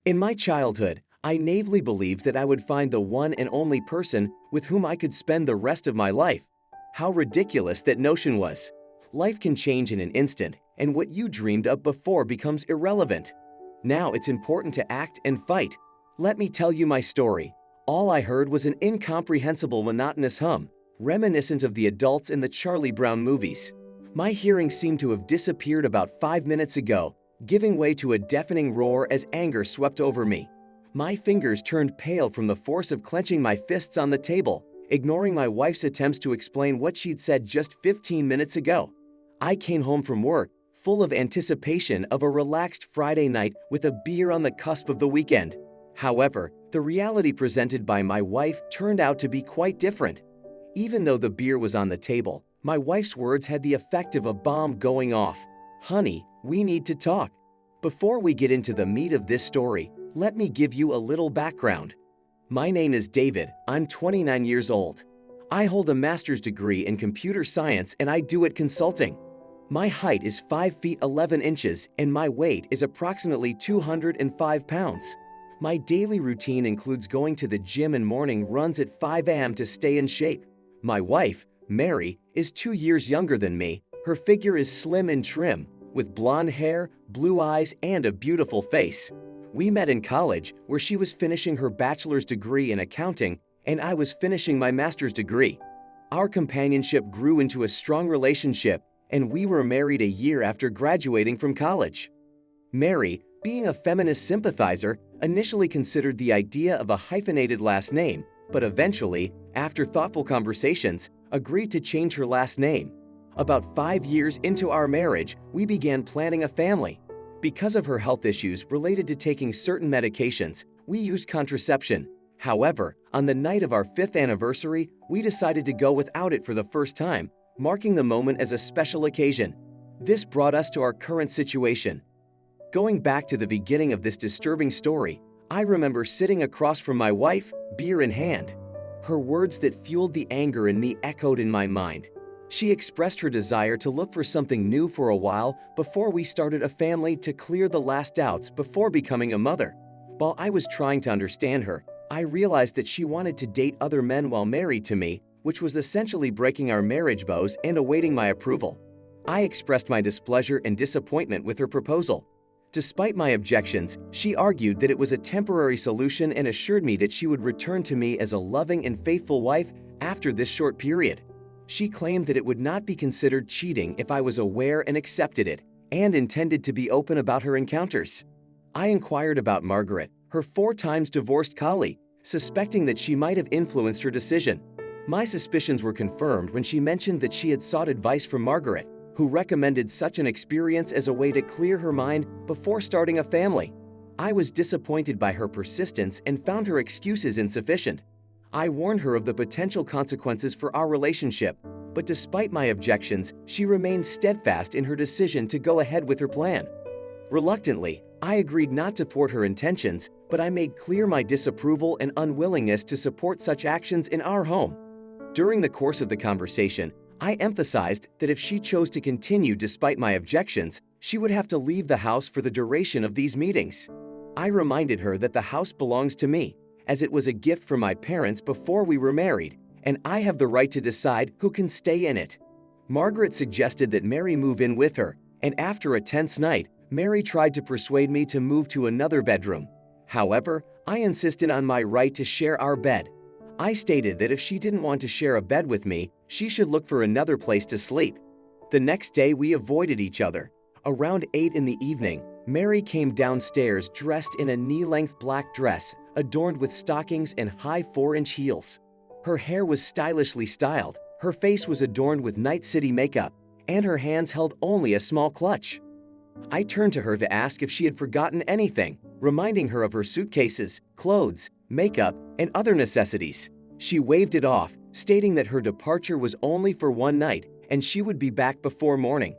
In my childhood, I naively believed that I would find the one and only person with whom I could spend the rest of my life. How ridiculous that notion was. Life can change in an instant, and what you dreamed of before becomes irrelevant. Now it's important to act and fight. Let me tell you my story. All I heard was an incomprehensible monotonous hum, reminiscent of the adults in the Charlie Brown movies. My hearing seemed to have disappeared about 5 minutes ago, giving way to a deafening roar as anger swept over me. My fingers turned pale from the force of clenching my fists on the table, ignoring my wife's attempts to explain what she'd said just 15 minutes ago. I came home from work, full of anticipation of a relaxed Friday night with a beer on the cusp of the weekend. However, the reality presented by my wife turned out to be quite different. Even though the beer was on the table, my wife's words had the effect of a bomb going off. "Honey, we need to talk." Before we get into the meat of this story, let me give you a little background. My name is David. I'm 29 years old. I hold a master's degree in computer science and I do it consulting. My height is 5 feet 11 inches and my weight is approximately 205 pounds. My daily routine includes going to the gym and morning runs at 5 a.m. to stay in shape. My wife, Mary, is 2 years younger than me. Her figure is slim and trim, with blonde hair, blue eyes, and a beautiful face. We met in college, where she was finishing her bachelor's degree in accounting and I was finishing my master's degree. Our companionship grew into a strong relationship, and we were married a year after graduating from college. Mary, being a feminist sympathizer, initially considered the idea of a hyphenated last name, but eventually, after thoughtful conversations, agreed to change her last name. About 5 years into our marriage, we began planning a family. Because of her health issues related to taking certain medications, we used contraception. However, on the night of our 5th anniversary, we decided to go without it for the first time, marking the moment as a special occasion. This brought us to our current situation. Going back to the beginning of this disturbing story, I remember sitting across from my wife, beer in hand. Her words that fueled the anger in me echoed in my mind. She expressed her desire to look for something new for a while before we started a family to clear the last doubts before becoming a mother. While I was trying to understand her, I realized that she wanted to date other men while married to me, which was essentially breaking our marriage vows and awaiting my approval. I expressed my displeasure and disappointment with her proposal. Despite my objections, she argued that it was a temporary solution and assured me that she would return to me as a loving and faithful wife after this short period. She claimed that it would not be considered cheating if I was aware and accepted it, and intended to be open about her encounters. I inquired about Margaret, her 4 times divorced colleague, suspecting that she might have influenced her decision. My suspicions were confirmed when she mentioned that she had sought advice from Margaret, who recommended such an experience as a way to clear her mind before starting a family. I was disappointed by her persistence and found her excuses insufficient. I warned her of the potential consequences for our relationship, but despite my objections, she remained steadfast in her decision to go ahead with her plan. Reluctantly, I agreed not to thwart her intentions, but I made clear my disapproval and unwillingness to support such actions in our home. During the course of the conversation, I emphasized that if she chose to continue despite my objections, she would have to leave the house for the duration of these meetings. I reminded her that the house belongs to me, as it was a gift from my parents before we were married, and I have the right to decide who can stay in it. Margaret suggested that Mary move in with her, and after a tense night, Mary tried to persuade me to move to another bedroom. However, I insisted on my right to share our bed. I stated that if she didn't want to share a bed with me, she should look for another place to sleep. The next day, we avoided each other. Around 8 in the evening, Mary came downstairs dressed in a knee-length black dress, adorned with stockings and high 4-inch heels. Her hair was stylishly styled, her face was adorned with Night City makeup, and her hands held only a small clutch. I turned to her to ask if she had forgotten anything, reminding her of her suitcases, clothes, makeup, and other necessities. She waved it off, stating that her departure was only for one night and she would be back before morning.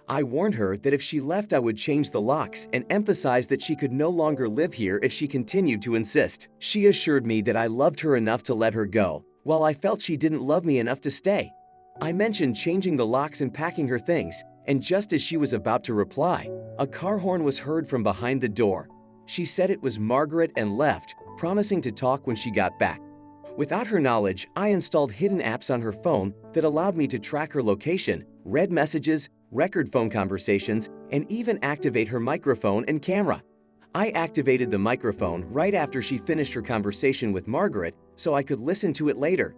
I warned her that if she left I would change the locks and emphasized that she could no longer live here if she continued to insist. She assured me that I loved her enough to let her go, while I felt she didn't love me enough to stay. I mentioned changing the locks and packing her things, and just as she was about to reply, a car horn was heard from behind the door. She said it was Margaret and left, promising to talk when she got back. Without her knowledge, I installed hidden apps on her phone that allowed me to track her location, read messages, record phone conversations, and even activate her microphone and camera. I activated the microphone right after she finished her conversation with Margaret so I could listen to it later.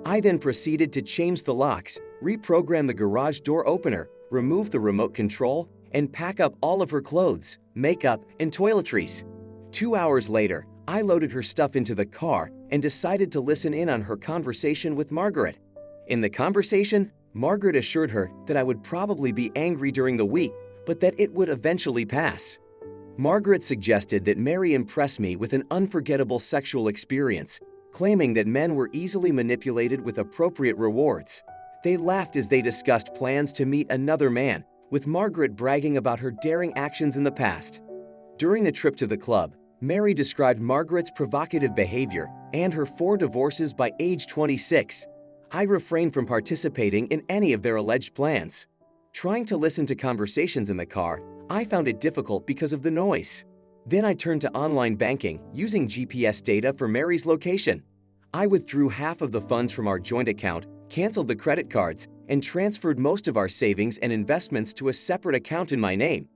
I then proceeded to change the locks, reprogram the garage door opener, remove the remote control, and pack up all of her clothes, makeup, and toiletries. 2 hours later, I loaded her stuff into the car and decided to listen in on her conversation with Margaret. In the conversation, Margaret assured her that I would probably be angry during the week, but that it would eventually pass. Margaret suggested that Mary impress me with an unforgettable sexual experience, claiming that men were easily manipulated with appropriate rewards. They laughed as they discussed plans to meet another man, with Margaret bragging about her daring actions in the past. During the trip to the club, Mary described Margaret's provocative behavior and her 4 divorces by age 26. I refrained from participating in any of their alleged plans. Trying to listen to conversations in the car, I found it difficult because of the noise. Then I turned to online banking using GPS data for Mary's location. I withdrew half of the funds from our joint account, canceled the credit cards, and transferred most of our savings and investments to a separate account in my name.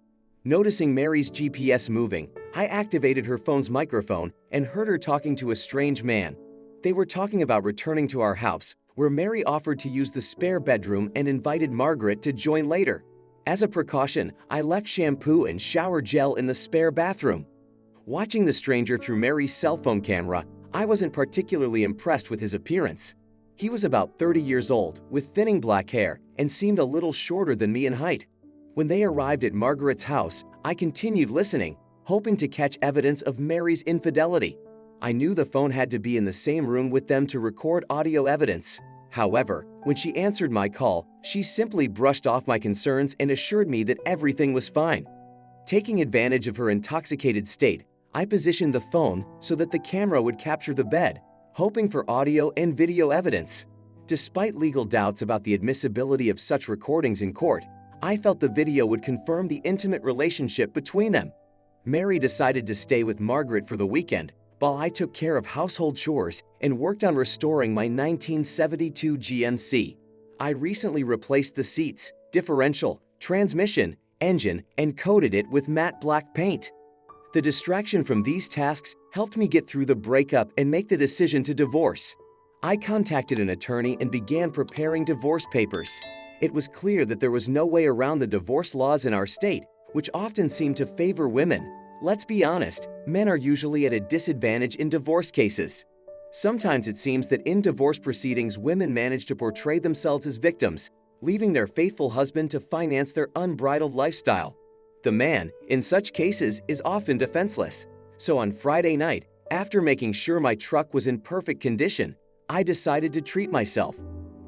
Noticing Mary's GPS moving, I activated her phone's microphone and heard her talking to a strange man. They were talking about returning to our house, where Mary offered to use the spare bedroom and invited Margaret to join later. As a precaution, I left shampoo and shower gel in the spare bathroom. Watching the stranger through Mary's cell phone camera, I wasn't particularly impressed with his appearance. He was about 30 years old, with thinning black hair, and seemed a little shorter than me in height. When they arrived at Margaret's house, I continued listening, hoping to catch evidence of Mary's infidelity. I knew the phone had to be in the same room with them to record audio evidence. However, when she answered my call, she simply brushed off my concerns and assured me that everything was fine. Taking advantage of her intoxicated state, I positioned the phone so that the camera would capture the bed, hoping for audio and video evidence. Despite legal doubts about the admissibility of such recordings in court, I felt the video would confirm the intimate relationship between them. Mary decided to stay with Margaret for the weekend, while I took care of household chores and worked on restoring my 1972 GMC. I recently replaced the seats, differential, transmission, engine, and coated it with matte black paint. The distraction from these tasks helped me get through the breakup and make the decision to divorce. I contacted an attorney and began preparing divorce papers. It was clear that there was no way around the divorce laws in our state, which often seem to favor women. Let's be honest, men are usually at a disadvantage in divorce cases. Sometimes it seems that in divorce proceedings, women manage to portray themselves as victims, leaving their faithful husband to finance their unbridled lifestyle. The man, in such cases, is often defenseless. So on Friday night, after making sure my truck was in perfect condition, I decided to treat myself.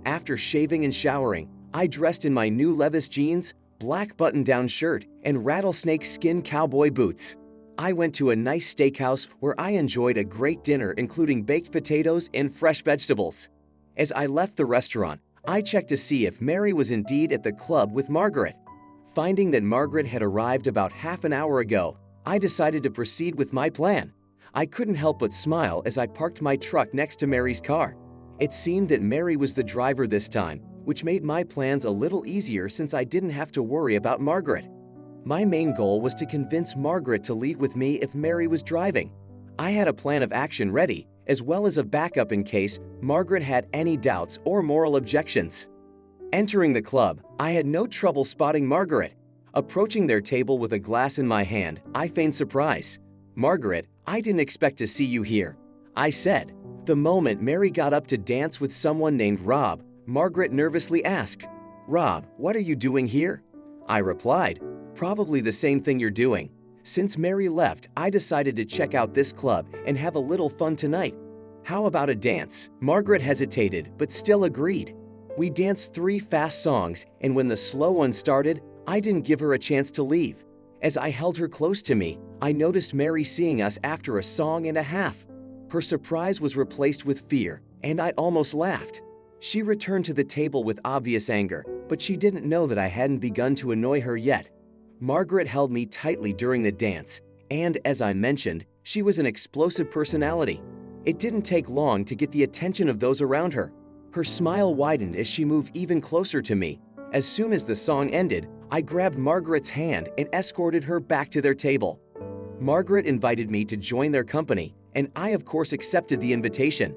After shaving and showering, I dressed in my new Levi's jeans, black button-down shirt, and rattlesnake skin cowboy boots. I went to a nice steakhouse where I enjoyed a great dinner including baked potatoes and fresh vegetables. As I left the restaurant, I checked to see if Mary was indeed at the club with Margaret. Finding that Margaret had arrived about half an hour ago, I decided to proceed with my plan. I couldn't help but smile as I parked my truck next to Mary's car. It seemed that Mary was the driver this time, which made my plans a little easier since I didn't have to worry about Margaret. My main goal was to convince Margaret to leave with me if Mary was driving. I had a plan of action ready, as well as a backup in case Margaret had any doubts or moral objections. Entering the club, I had no trouble spotting Margaret. Approaching their table with a glass in my hand, I feigned surprise. "Margaret, I didn't expect to see you here," I said. The moment Mary got up to dance with someone named Rob, Margaret nervously asked, "Rob, what are you doing here?" I replied, "Probably the same thing you're doing. Since Mary left, I decided to check out this club and have a little fun tonight. How about a dance?" Margaret hesitated, but still agreed. We danced 3 fast songs, and when the slow one started, I didn't give her a chance to leave. As I held her close to me, I noticed Mary seeing us after a song and a half. Her surprise was replaced with fear, and I almost laughed. She returned to the table with obvious anger, but she didn't know that I hadn't begun to annoy her yet. Margaret held me tightly during the dance, And as I mentioned, she was an explosive personality. It didn't take long to get the attention of those around her. Her smile widened as she moved even closer to me. As soon as the song ended, I grabbed Margaret's hand and escorted her back to their table. Margaret invited me to join their company, and I of course accepted the invitation.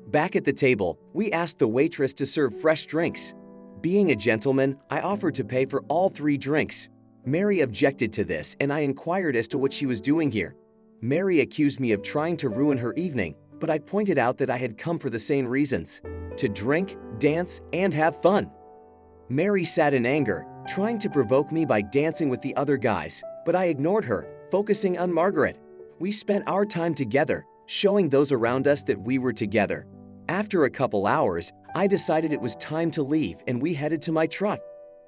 Back at the table, we asked the waitress to serve fresh drinks. Being a gentleman, I offered to pay for all 3 drinks. Mary objected to this, and I inquired as to what she was doing here. Mary accused me of trying to ruin her evening, but I pointed out that I had come for the same reasons: to drink, dance, and have fun. Mary sat in anger, trying to provoke me by dancing with the other guys, but I ignored her, focusing on Margaret. We spent our time together, showing those around us that we were together. After a couple hours, I decided it was time to leave, and we headed to my truck.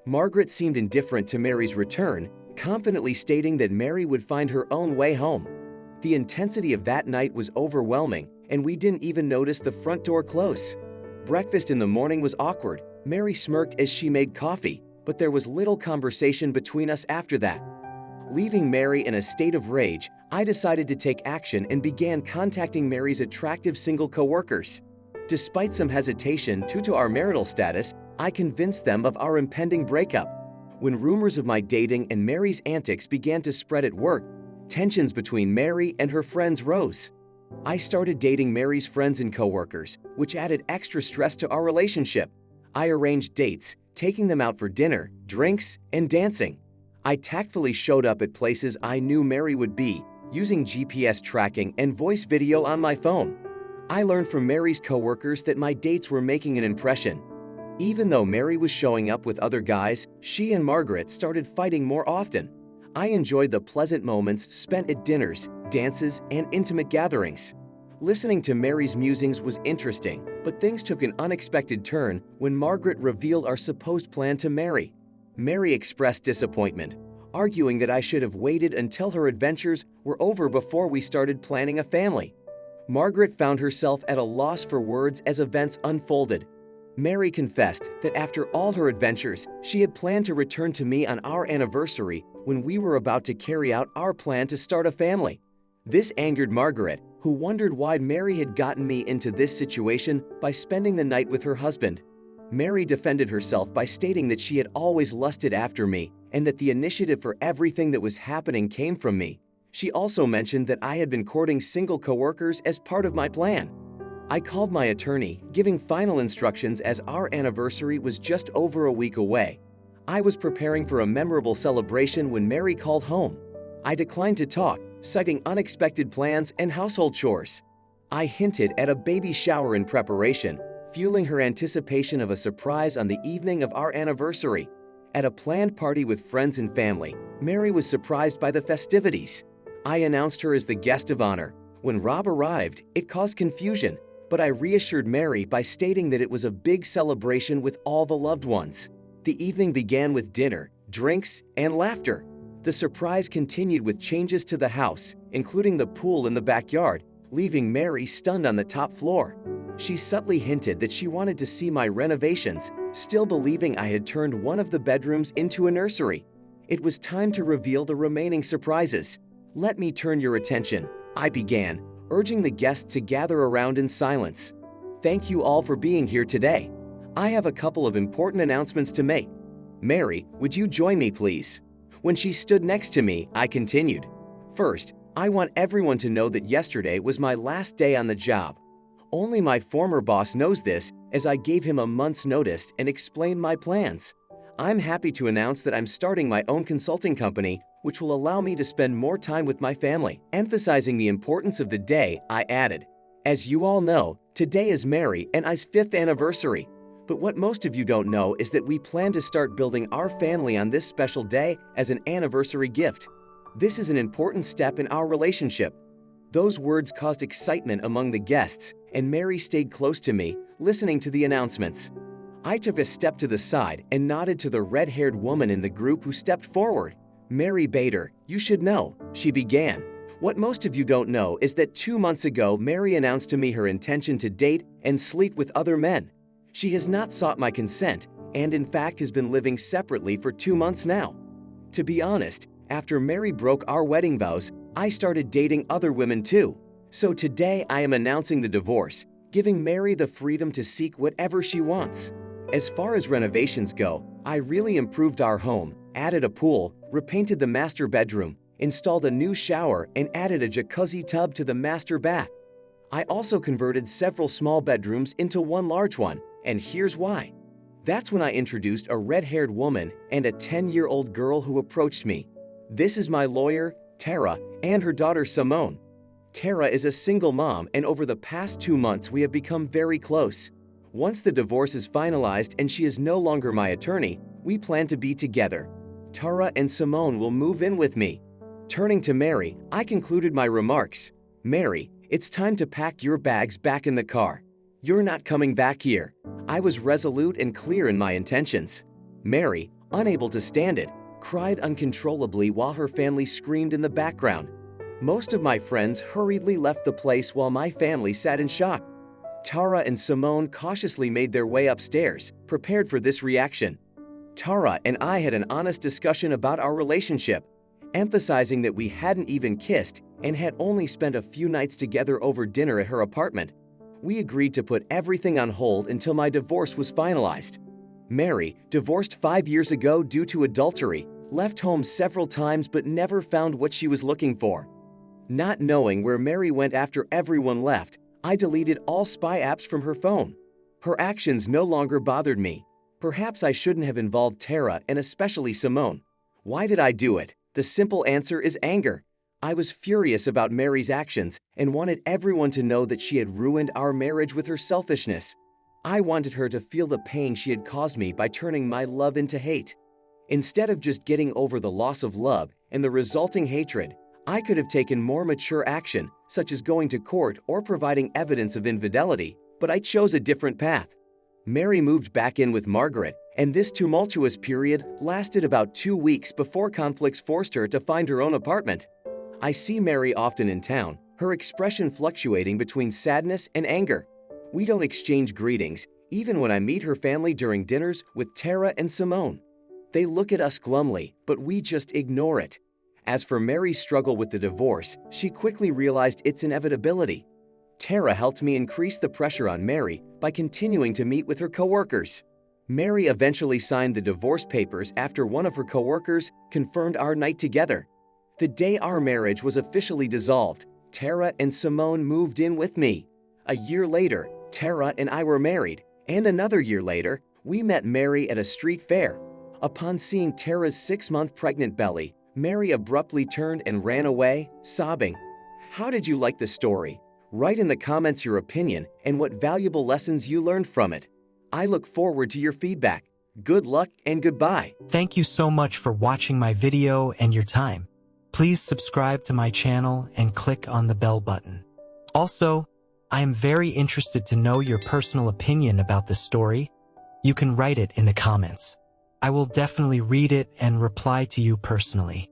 Margaret seemed indifferent to Mary's return, confidently stating that Mary would find her own way home. The intensity of that night was overwhelming, and we didn't even notice the front door close. Breakfast in the morning was awkward. Mary smirked as she made coffee, but there was little conversation between us after that. Leaving Mary in a state of rage, I decided to take action and began contacting Mary's attractive single coworkers. Despite some hesitation due to our marital status, I convinced them of our impending breakup. When rumors of my dating and Mary's antics began to spread at work, tensions between Mary and her friends rose. I started dating Mary's friends and coworkers, which added extra stress to our relationship. I arranged dates, taking them out for dinner, drinks, and dancing. I tactfully showed up at places I knew Mary would be, using GPS tracking and voice video on my phone. I learned from Mary's coworkers that my dates were making an impression. Even though Mary was showing up with other guys, she and Margaret started fighting more often. I enjoyed the pleasant moments spent at dinners, dances, and intimate gatherings. Listening to Mary's musings was interesting, but things took an unexpected turn when Margaret revealed our supposed plan to Mary. Mary expressed disappointment, arguing that I should have waited until her adventures were over before we started planning a family. Margaret found herself at a loss for words as events unfolded. Mary confessed that after all her adventures, she had planned to return to me on our anniversary when we were about to carry out our plan to start a family. This angered Margaret, who wondered why Mary had gotten me into this situation by spending the night with her husband. Mary defended herself by stating that she had always lusted after me and that the initiative for everything that was happening came from me. She also mentioned that I had been courting single coworkers as part of my plan. I called my attorney, giving final instructions as our anniversary was just over a week away. I was preparing for a memorable celebration when Mary called home. I declined to talk, citing unexpected plans and household chores. I hinted at a baby shower in preparation, fueling her anticipation of a surprise on the evening of our anniversary. At a planned party with friends and family, Mary was surprised by the festivities. I announced her as the guest of honor. When Rob arrived, it caused confusion, but I reassured Mary by stating that it was a big celebration with all the loved ones. The evening began with dinner, drinks, and laughter. The surprise continued with changes to the house, including the pool in the backyard, leaving Mary stunned on the top floor. She subtly hinted that she wanted to see my renovations, still believing I had turned one of the bedrooms into a nursery. It was time to reveal the remaining surprises. "Let me turn your attention," I began, urging the guests to gather around in silence. "Thank you all for being here today. I have a couple of important announcements to make. Mary, would you join me, please?" When she stood next to me, I continued. "First, I want everyone to know that yesterday was my last day on the job. Only my former boss knows this, as I gave him a month's notice and explained my plans. I'm happy to announce that I'm starting my own consulting company, which will allow me to spend more time with my family." Emphasizing the importance of the day, I added, "As you all know, today is Mary and I's 5th anniversary. But what most of you don't know is that we plan to start building our family on this special day as an anniversary gift. This is an important step in our relationship." Those words caused excitement among the guests, and Mary stayed close to me, listening to the announcements. I took a step to the side and nodded to the red-haired woman in the group who stepped forward. "Mary Bader, you should know," she began. "What most of you don't know is that 2 months ago, Mary announced to me her intention to date and sleep with other men. She has not sought my consent and in fact has been living separately for 2 months now. To be honest, after Mary broke our wedding vows, I started dating other women too. So today I am announcing the divorce, giving Mary the freedom to seek whatever she wants. As far as renovations go, I really improved our home, added a pool, repainted the master bedroom, installed a new shower, and added a jacuzzi tub to the master bath. I also converted several small bedrooms into one large one, and here's why. That's when I introduced a red-haired woman and a 10-year-old girl who approached me. This is my lawyer, Tara, and her daughter Simone. Tara is a single mom, and over the past 2 months we have become very close. Once the divorce is finalized and she is no longer my attorney, we plan to be together. Tara and Simone will move in with me. Turning to Mary, I concluded my remarks. Mary, it's time to pack your bags back in the car. You're not coming back here. I was resolute and clear in my intentions. Mary, unable to stand it, cried uncontrollably while her family screamed in the background. Most of my friends hurriedly left the place while my family sat in shock. Tara and Simone cautiously made their way upstairs, prepared for this reaction. Tara and I had an honest discussion about our relationship, emphasizing that we hadn't even kissed and had only spent a few nights together over dinner at her apartment. We agreed to put everything on hold until my divorce was finalized. Mary, divorced 5 years ago due to adultery, left home several times but never found what she was looking for. Not knowing where Mary went after everyone left, I deleted all spy apps from her phone. Her actions no longer bothered me. Perhaps I shouldn't have involved Tara and especially Simone. Why did I do it? The simple answer is anger. I was furious about Mary's actions and wanted everyone to know that she had ruined our marriage with her selfishness. I wanted her to feel the pain she had caused me by turning my love into hate. Instead of just getting over the loss of love and the resulting hatred, I could have taken more mature action, such as going to court or providing evidence of infidelity, but I chose a different path. Mary moved back in with Margaret, and this tumultuous period lasted about 2 weeks before conflicts forced her to find her own apartment. I see Mary often in town, her expression fluctuating between sadness and anger. We don't exchange greetings, even when I meet her family during dinners with Tara and Simone. They look at us glumly, but we just ignore it. As for Mary's struggle with the divorce, she quickly realized its inevitability. Tara helped me increase the pressure on Mary by continuing to meet with her coworkers. Mary eventually signed the divorce papers after one of her coworkers confirmed our night together. The day our marriage was officially dissolved, Tara and Simone moved in with me. A year later, Tara and I were married, and another year later, we met Mary at a street fair. Upon seeing Tara's 6-month pregnant belly, Mary abruptly turned and ran away, sobbing. How did you like the story? Write in the comments your opinion and what valuable lessons you learned from it. I look forward to your feedback. Good luck and goodbye. Thank you so much for watching my video and your time. Please subscribe to my channel and click on the bell button. Also, I am very interested to know your personal opinion about this story. You can write it in the comments. I will definitely read it and reply to you personally.